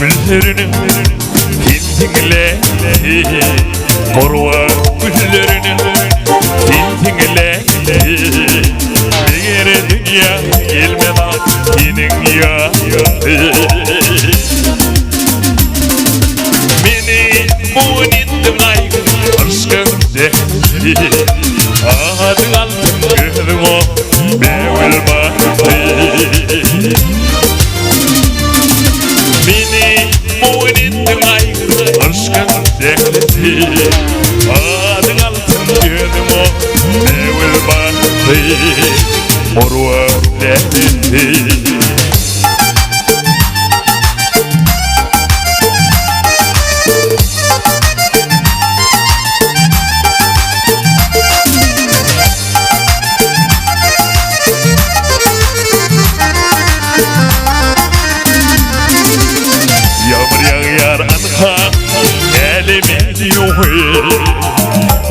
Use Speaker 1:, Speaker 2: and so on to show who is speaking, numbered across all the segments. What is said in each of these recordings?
Speaker 1: güllerini dinle, morva güllerini dinle. Bir dünya gelmeden senin ya. Beni bu nittim aygın aşkın de. Adı altın gözüm o mevül bahtı. Beni bu nittim aygın aşkın de. Adı altın gözüm o mevül bahtı. Morva de.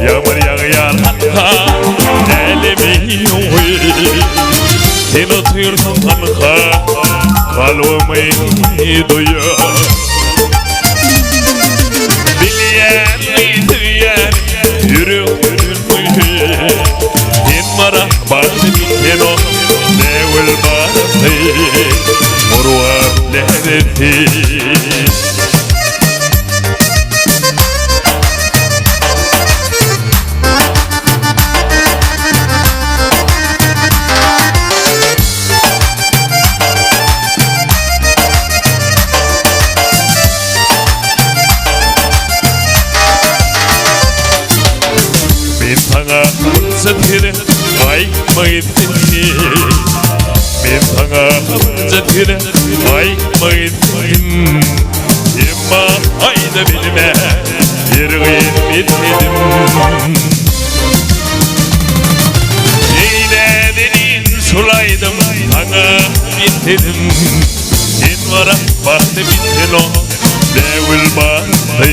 Speaker 1: Yağmur yağar anha elimi yuhi. Sen otuyorsun anha kalbimi duyuyor. Bilyen duyan yürüyün. Sen marahbat biten o devil bahtı. Morva lezzeti. Zatire ay mayıtini. Ben sana zatire ay mayıtini. Ama ayda bilme bir gıymetledim. Eyledin sulaydım sana bitledim. Sen vara bahtı bitten o devil bahtı.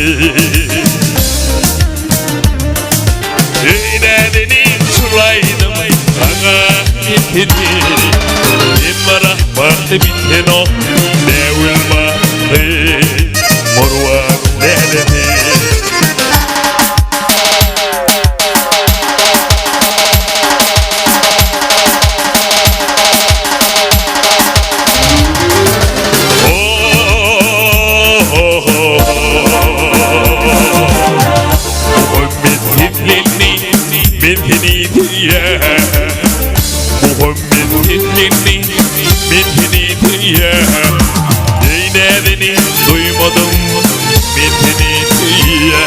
Speaker 1: Eyledin sulaydım sana bitledim. Sen vara bahtı bitten o devil bahtı. Morva lezzeti. Eynedini duymadım bitini diye.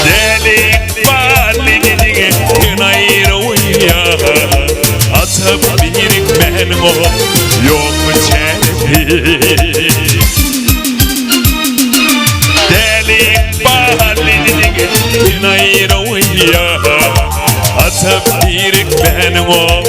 Speaker 1: Delik balini kınayır uya. Atıp birik benim o yok mu çeldi. Delik balini kınayır uya. Atıp birik benim o